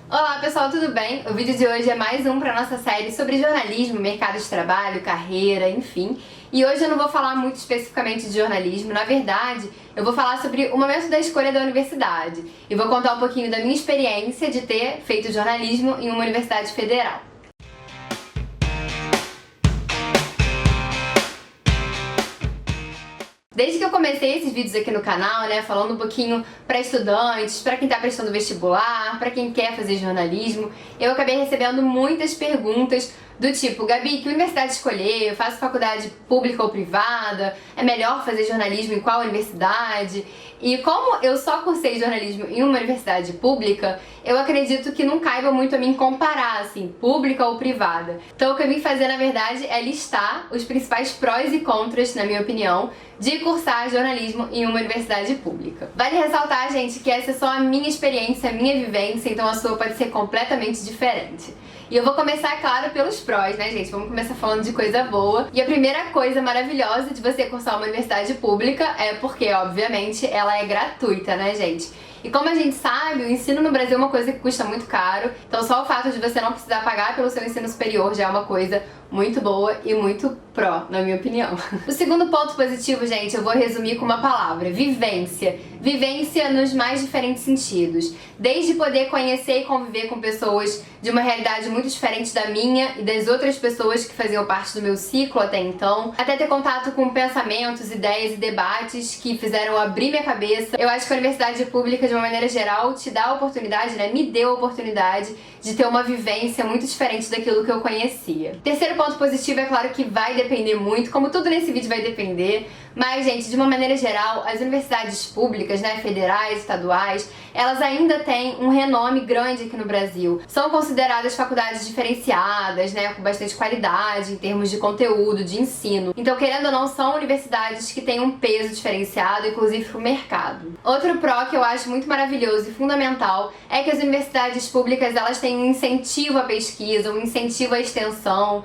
Olá pessoal, tudo bem? O vídeo de hoje é mais um para nossa série sobre jornalismo, mercado de trabalho, carreira, enfim. E hoje eu não vou falar muito especificamente de jornalismo, na verdade, eu vou falar sobre o momento da escolha da universidade. E vou contar um pouquinho da minha experiência de ter feito jornalismo em uma universidade federal. Desde que eu comecei esses vídeos aqui no canal, né, falando um pouquinho para estudantes, para quem tá prestando vestibular, para quem quer fazer jornalismo, eu acabei recebendo muitas perguntas do tipo: Gabi, que universidade escolher? Eu faço faculdade pública ou privada? É melhor fazer jornalismo em qual universidade? E como eu só cursei jornalismo em uma universidade pública, eu acredito que não caiba muito a mim comparar, assim, pública ou privada. Então o que eu vim fazer, na verdade, é listar os principais prós e contras, na minha opinião, de cursar jornalismo em uma universidade pública. Vale ressaltar, gente, que essa é só a minha experiência, a minha vivência, então a sua pode ser completamente diferente. E eu vou começar, claro, pelos prós, né, gente? Vamos começar falando de coisa boa. E a primeira coisa maravilhosa de você cursar uma universidade pública é porque, obviamente, ela é gratuita, né, gente? E como a gente sabe, o ensino no Brasil é uma coisa que custa muito caro, então só o fato de você não precisar pagar pelo seu ensino superior já é uma coisa muito boa e muito pró, na minha opinião. O segundo ponto positivo, gente, eu vou resumir com uma palavra: vivência. Vivência nos mais diferentes sentidos. Desde poder conhecer e conviver com pessoas de uma realidade muito diferente da minha e das outras pessoas que faziam parte do meu ciclo até então, até ter contato com pensamentos, ideias e debates que fizeram abrir minha cabeça. Eu acho que a universidade pública, de uma maneira geral, te dá a oportunidade, né, me deu a oportunidade de ter uma vivência muito diferente daquilo que eu conhecia. Terceiro ponto positivo, é claro que vai depender muito, como tudo nesse vídeo vai depender, mas, gente, de uma maneira geral, as universidades públicas, né, federais, estaduais, elas ainda têm um renome grande aqui no Brasil. São consideradas faculdades diferenciadas, né, com bastante qualidade em termos de conteúdo, de ensino. Então, querendo ou não, são universidades que têm um peso diferenciado, inclusive pro mercado. Outro pró que eu acho muito maravilhoso e fundamental é que as universidades públicas, elas têm um incentivo à pesquisa, um incentivo à extensão,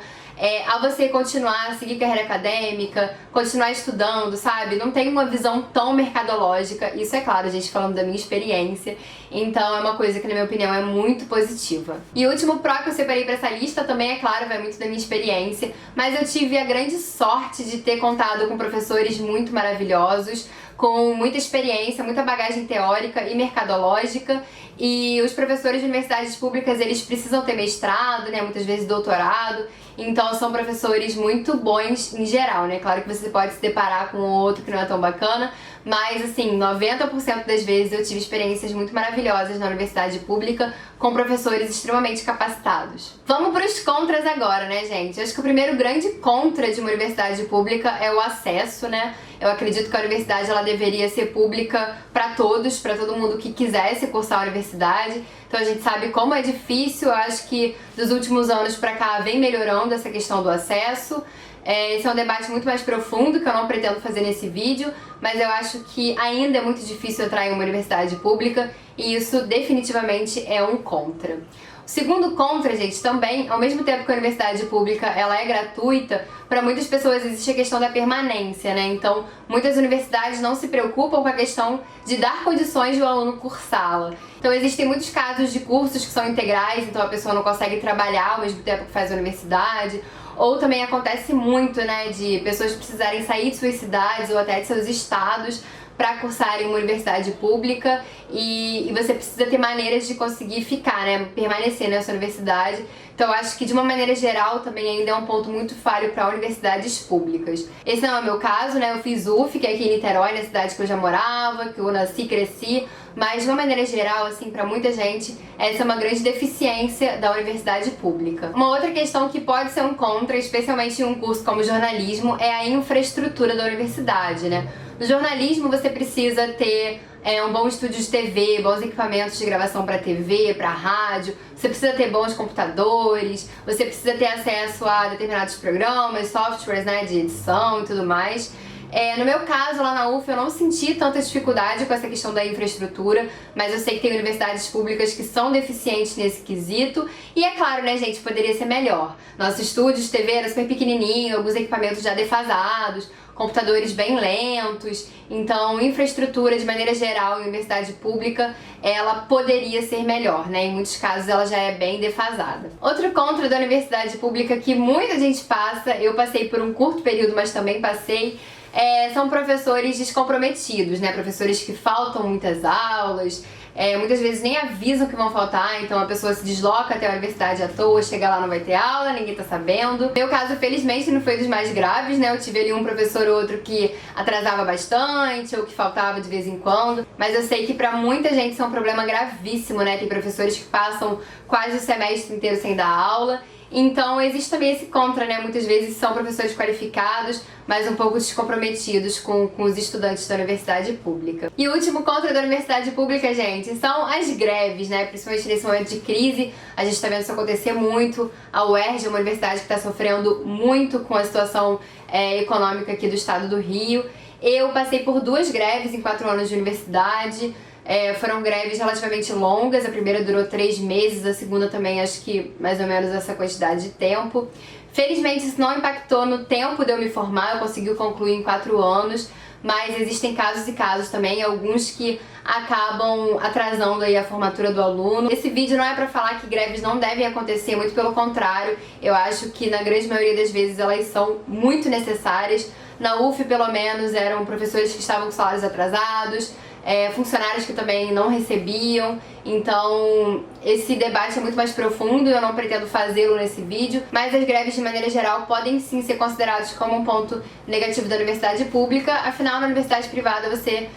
a você continuar a seguir carreira acadêmica, continuar estudando, sabe? Não tem uma visão tão mercadológica. Isso é claro, gente, falando da minha experiência. Então é uma coisa que, na minha opinião, é muito positiva. E o último pró que eu separei pra essa lista também, é claro, vai muito da minha experiência, mas eu tive a grande sorte de ter contado com professores muito maravilhosos, com muita experiência, muita bagagem teórica e mercadológica. E os professores de universidades públicas, eles precisam ter mestrado, né, muitas vezes doutorado, então são professores muito bons em geral, né? Claro que você pode se deparar com outro que não é tão bacana, mas assim, 90% das vezes eu tive experiências muito maravilhosas na universidade pública com professores extremamente capacitados. Vamos para os contras agora, né, gente? Eu acho que o primeiro grande contra de uma universidade pública é o acesso, né? Eu acredito que a universidade, ela deveria ser pública para todos, para todo mundo que quisesse cursar a universidade. Então a gente sabe como é difícil. Eu acho que dos últimos anos para cá vem melhorando essa questão do acesso. Esse é um debate muito mais profundo que eu não pretendo fazer nesse vídeo, mas eu acho que ainda é muito difícil entrar em uma universidade pública e isso definitivamente é um contra. O segundo contra, gente, também, ao mesmo tempo que a universidade pública, ela é gratuita, para muitas pessoas existe a questão da permanência, né? Então, muitas universidades não se preocupam com a questão de dar condições de o aluno cursá-la. Então, existem muitos casos de cursos que são integrais, então a pessoa não consegue trabalhar ao mesmo tempo que faz a universidade. Ou também acontece muito, né, de pessoas precisarem sair de suas cidades ou até de seus estados para cursar em uma universidade pública e você precisa ter maneiras de conseguir ficar, né, permanecer nessa universidade. Então eu acho que, de uma maneira geral, também ainda é um ponto muito falho para universidades públicas. Esse não é o meu caso, né, eu fiz UF, que é aqui em Niterói, na cidade que eu já morava, que eu nasci e cresci, mas de uma maneira geral, assim, para muita gente, essa é uma grande deficiência da universidade pública. Uma outra questão que pode ser um contra, especialmente em um curso como jornalismo, é a infraestrutura da universidade, né? No jornalismo você precisa ter um bom estúdio de TV, bons equipamentos de gravação para TV, para rádio, você precisa ter bons computadores, você precisa ter acesso a determinados programas, softwares, né, de edição e tudo mais. No meu caso, lá na UF, eu não senti tanta dificuldade com essa questão da infraestrutura, mas eu sei que tem universidades públicas que são deficientes nesse quesito. E é claro, né, gente, poderia ser melhor. Nosso estúdio de TV era super pequenininho, alguns equipamentos já defasados, computadores bem lentos, então infraestrutura de maneira geral em universidade pública, ela poderia ser melhor, né? Em muitos casos ela já é bem defasada. Outro contra da universidade pública que muita gente passa, eu passei por um curto período, mas também passei, são professores descomprometidos, né? Professores que faltam muitas aulas, muitas vezes nem avisam que vão faltar, então a pessoa se desloca até a universidade à toa, chega lá não vai ter aula, ninguém tá sabendo. Meu caso, felizmente, não foi dos mais graves, né? Eu tive ali um professor ou outro que atrasava bastante ou que faltava de vez em quando, mas eu sei que pra muita gente isso é um problema gravíssimo, né? Tem professores que passam quase o semestre inteiro sem dar aula. Então existe também esse contra, né? Muitas vezes são professores qualificados, mas um pouco descomprometidos com os estudantes da universidade pública. E o último contra da universidade pública, gente, são as greves, né? Principalmente nesse momento de crise, a gente tá vendo isso acontecer muito. A UERJ é uma universidade que tá sofrendo muito com a situação econômica aqui do estado do Rio. Eu passei por 2 greves em 4 anos de universidade. Foram greves relativamente longas, a primeira durou 3 meses, a segunda também acho que mais ou menos essa quantidade de tempo. Felizmente isso não impactou no tempo de eu me formar, eu consegui concluir em 4 anos, mas existem casos e casos também, alguns que acabam atrasando aí a formatura do aluno. Esse vídeo não é pra falar que greves não devem acontecer, muito pelo contrário, eu acho que na grande maioria das vezes elas são muito necessárias. Na UF, pelo menos, eram professores que estavam com salários atrasados, funcionários que também não recebiam, então esse debate é muito mais profundo e eu não pretendo fazê-lo nesse vídeo, mas as greves de maneira geral podem sim ser consideradas como um ponto negativo da universidade pública, afinal na universidade privada você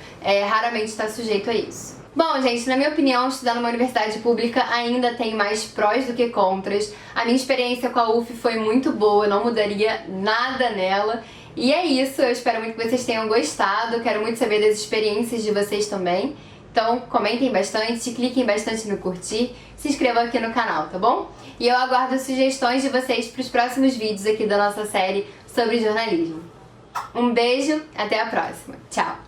raramente está sujeito a isso. Bom, gente, na minha opinião, estudar numa universidade pública ainda tem mais prós do que contras. A minha experiência com a UF foi muito boa, eu não mudaria nada nela. E é isso, eu espero muito que vocês tenham gostado, quero muito saber das experiências de vocês também. Então comentem bastante, cliquem bastante no curtir, se inscrevam aqui no canal, tá bom? E eu aguardo sugestões de vocês para os próximos vídeos aqui da nossa série sobre jornalismo. Um beijo, até a próxima. Tchau!